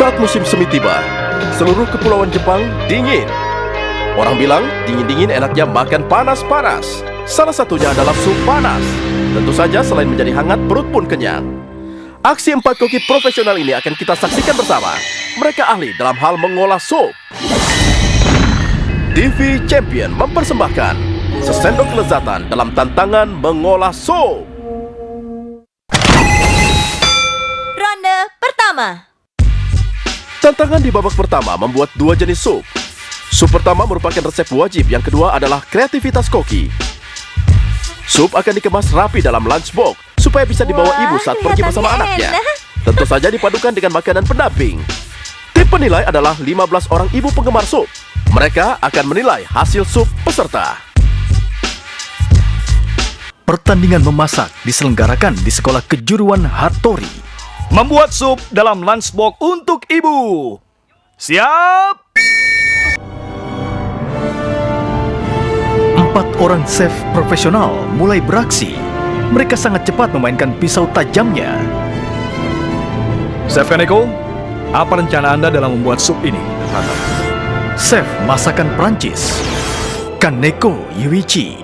Saat musim semi tiba, seluruh kepulauan Jepang dingin. Orang bilang dingin-dingin enaknya makan panas-panas. Salah satunya adalah sup panas. Tentu saja selain menjadi hangat, perut pun kenyang. Aksi 4 koki profesional ini akan kita saksikan bersama. Mereka ahli dalam hal mengolah sup. TV Champion mempersembahkan sesendok kelezatan dalam tantangan mengolah sup. Ronde pertama. Tantangan di babak pertama membuat 2 jenis sup. Sup pertama merupakan resep wajib, yang kedua adalah kreativitas koki. Sup akan dikemas rapi dalam lunchbox supaya bisa dibawa ibu saat pergi bersama anaknya. Tentu saja dipadukan dengan makanan pendamping. Tim penilai adalah 15 orang ibu penggemar sup. Mereka akan menilai hasil sup peserta. Pertandingan memasak diselenggarakan di Sekolah Kejuruan Hattori. Membuat sup dalam lunchbox untuk ibu. Siap? 4 orang chef profesional mulai beraksi. Mereka sangat cepat memainkan pisau tajamnya. Chef Kaneko, apa rencana Anda dalam membuat sup ini? Chef masakan Prancis, Kaneko Yuichi.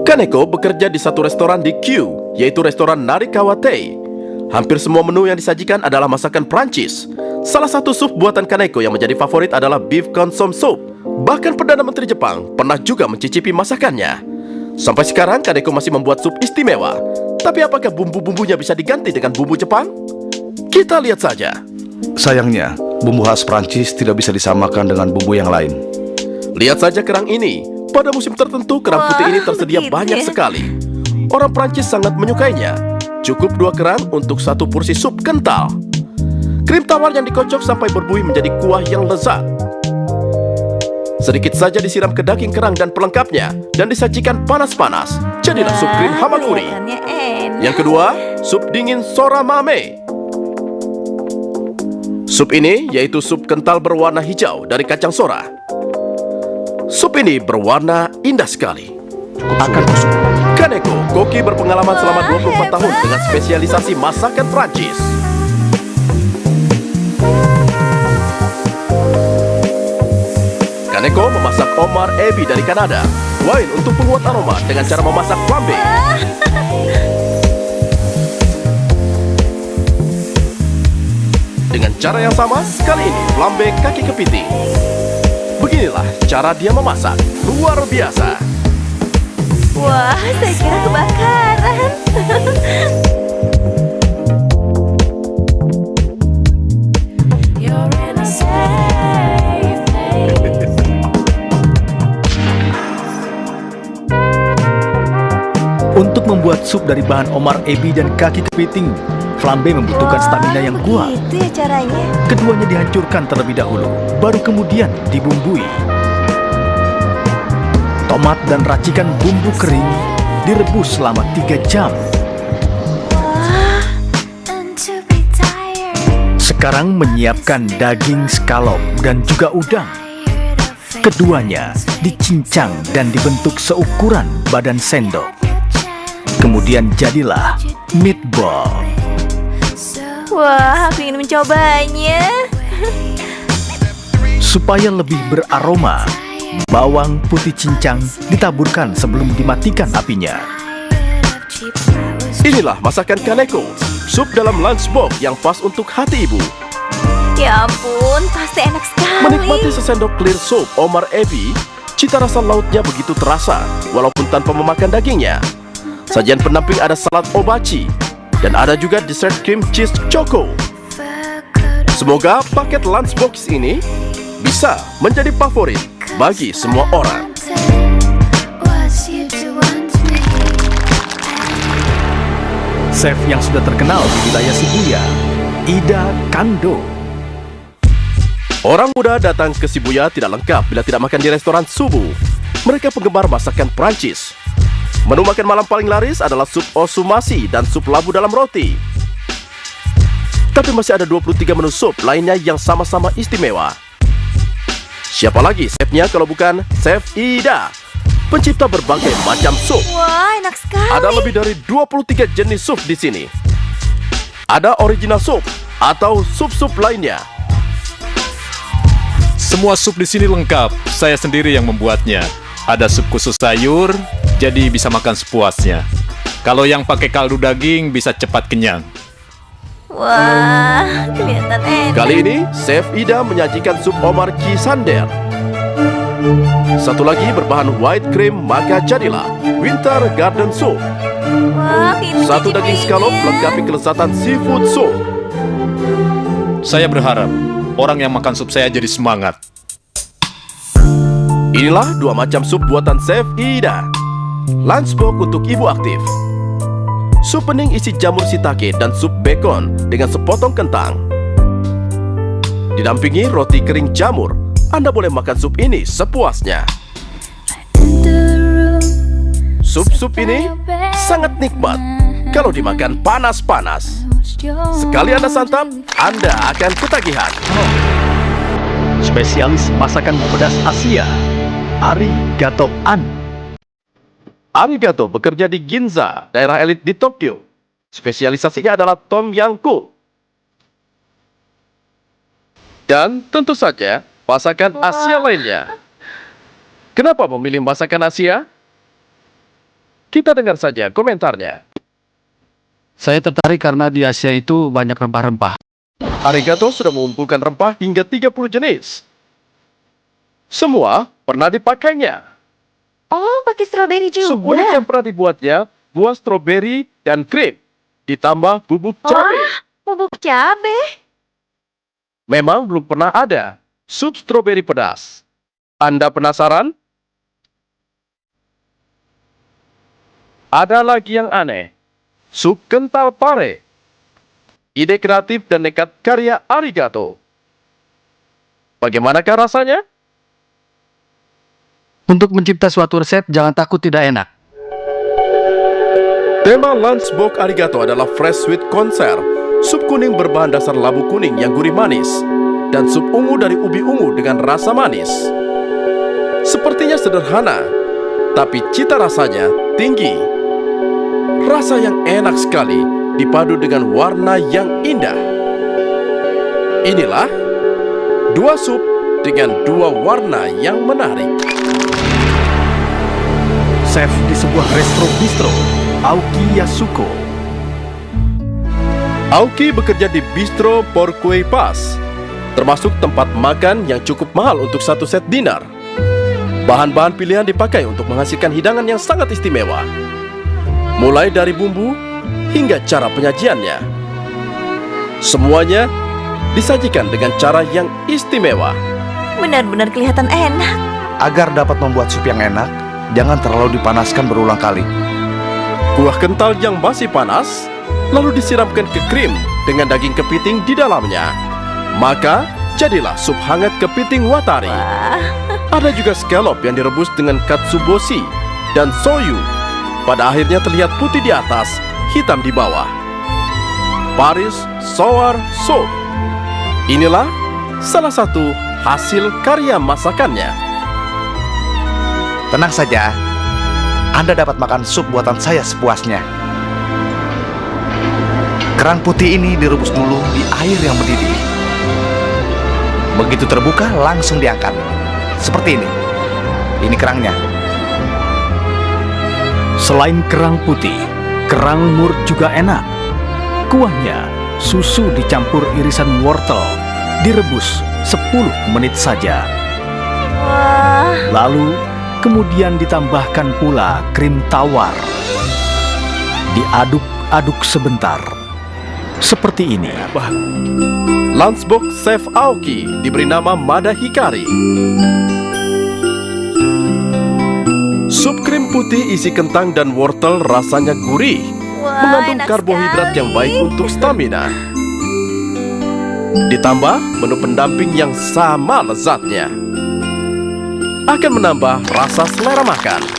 Kaneko bekerja di satu restoran di Q, yaitu restoran Narikawa Tei. Hampir semua menu yang disajikan adalah masakan Prancis. Salah satu sup buatan Kaneko yang menjadi favorit adalah beef consomme soup. Bahkan Perdana Menteri Jepang pernah juga mencicipi masakannya. Sampai sekarang Kaneko masih membuat sup istimewa. Tapi apakah bumbu-bumbunya bisa diganti dengan bumbu Jepang? Kita lihat saja. Sayangnya, bumbu khas Prancis tidak bisa disamakan dengan bumbu yang lain. Lihat saja kerang ini. Pada musim tertentu kerang putih ini tersedia begitu banyak ya. sekali. Orang Prancis sangat menyukainya. Cukup 2 kerang untuk 1 porsi sup kental. Krim tawar yang dikocok sampai berbuih menjadi kuah yang lezat. Sedikit saja disiram ke daging kerang dan pelengkapnya dan disajikan panas-panas. Jadilah sup krim hamakuri. Kelihatannya enak. Yang kedua, sup dingin soramame. Sup ini yaitu sup kental berwarna hijau dari kacang sora. Sup ini berwarna indah sekali. Kaneko, koki berpengalaman selama 24 tahun dengan spesialisasi masakan Prancis. Kaneko memasak Omar Ebi dari Kanada. Wine untuk penguat aroma dengan cara memasak flambe. Dengan cara yang sama, kali ini flambe kaki kepiting. Beginilah cara dia memasak. Luar biasa. Wah, saya kira kebakaran. Untuk membuat sup dari bahan Omar Ebi dan kaki kepiting, flambe membutuhkan stamina yang kuat. Itu ya caranya. Keduanya dihancurkan terlebih dahulu, baru kemudian dibumbui. Tomat dan racikan bumbu kering direbus selama 3 jam. Sekarang menyiapkan daging scallop dan juga udang. Keduanya dicincang dan dibentuk seukuran badan sendok. Kemudian jadilah meatball. Wah, aku ingin mencobanya. Supaya lebih beraroma, bawang putih cincang ditaburkan sebelum dimatikan apinya. Inilah masakan Kaneko, sup dalam lunchbox yang pas untuk hati ibu. Ya ampun, pasti enak sekali. Menikmati sesendok clear soup Omar Ebi, cita rasa lautnya begitu terasa, walaupun tanpa memakan dagingnya. Sajian pendamping ada salad obachi, dan ada juga dessert cream cheese choco. Semoga paket lunchbox ini bisa menjadi favorit bagi semua orang. Chef yang sudah terkenal di wilayah Shibuya, Ida Kando. Orang muda datang ke Shibuya tidak lengkap bila tidak makan di restoran Subu. Mereka penggemar masakan Prancis. Menu makan malam paling laris adalah sup osumasi dan sup labu dalam roti. Tapi masih ada 23 menu sup lainnya yang sama-sama istimewa. Siapa lagi chefnya kalau bukan Chef Ida, pencipta berbagai macam sup. Wah, enak sekali. Ada lebih dari 23 jenis sup di sini. Ada original sup, atau sup-sup lainnya. Semua sup di sini lengkap. Saya sendiri yang membuatnya. Ada sup khusus sayur, jadi bisa makan sepuasnya. Kalau yang pakai kaldu daging bisa cepat kenyang. Wah, kelihatan enak. Kali ini, Chef Ida menyajikan sup Omar Kisander. Satu lagi berbahan white cream, maka jadilah Winter Garden Soup. Wah, ini Satu daging scallop melengkapi kelezatan seafood soup. Saya berharap orang yang makan sup saya jadi semangat. Inilah dua macam sup buatan Chef Ida. Lunchbox untuk ibu aktif. Sup bening isi jamur shiitake dan sup bacon dengan sepotong kentang. Didampingi roti kering jamur. Anda boleh makan sup ini sepuasnya. Sup-sup ini sangat nikmat kalau dimakan panas-panas. Sekali Anda santap, Anda akan ketagihan. Spesialis masakan pedas Asia, Arigato An. Arigato bekerja di Ginza, daerah elit di Tokyo. Spesialisasinya adalah Tom Yam Goong. Dan tentu saja, masakan Asia lainnya. Kenapa memilih masakan Asia? Kita dengar saja komentarnya. Saya tertarik karena di Asia itu banyak rempah-rempah. Arigato sudah mengumpulkan rempah hingga 30 jenis. Semua pernah dipakainya. Oh, pakai strawberry Sup unik juga. yang pernah dibuatnya, buah stroberi dan krim, ditambah bubuk cabai. Wah, bubuk cabai. Memang belum pernah ada sup stroberi pedas. Anda penasaran? Ada lagi yang aneh. Sup kental pare. Ide kreatif dan nekat karya Arigato. Bagaimanakah rasanya? Untuk mencipta suatu resep, jangan takut tidak enak. Tema Lunchbox Arigato adalah Fresh Sweet Concert. Sup kuning berbahan dasar labu kuning yang gurih manis. Dan sup ungu dari ubi ungu dengan rasa manis. Sepertinya sederhana, tapi cita rasanya tinggi. Rasa yang enak sekali dipadu dengan warna yang indah. Inilah dua sup dengan dua warna yang menarik. Chef di sebuah resto bistro, Aoki Yasuko. Aoki bekerja di Bistro Porquay Pass, termasuk tempat makan yang cukup mahal untuk satu set dinner. Bahan-bahan pilihan dipakai untuk menghasilkan hidangan yang sangat istimewa. Mulai dari bumbu hingga cara penyajiannya. Semuanya disajikan dengan cara yang istimewa. Benar-benar kelihatan enak. Agar dapat membuat sup yang enak, jangan terlalu dipanaskan berulang kali. Kuah kental yang masih panas, lalu disiramkan ke krim dengan daging kepiting di dalamnya. Maka, jadilah sup hangat kepiting watari. Ada juga scallop yang direbus dengan katsuboshi dan soyu. Pada akhirnya terlihat putih di atas, hitam di bawah. Paris Sour Soup. Inilah salah satu hasil karya masakannya. Tenang saja, Anda dapat makan sup buatan saya sepuasnya. Kerang putih ini direbus dulu di air yang mendidih. Begitu terbuka, langsung diangkat. Seperti ini. Ini kerangnya. Selain kerang putih, kerang mur juga enak. Kuahnya, susu dicampur irisan wortel, direbus 10 menit saja. Wah, Lalu, kemudian ditambahkan pula krim tawar. Diaduk-aduk sebentar. Seperti ini. Lunchbox Chef Aoki diberi nama Mada Hikari. Sup krim putih isi kentang dan wortel rasanya gurih, wah, mengandung enak karbohidrat sekali. yang baik untuk stamina. Ditambah menu pendamping yang sama lezatnya, akan menambah rasa selera makan.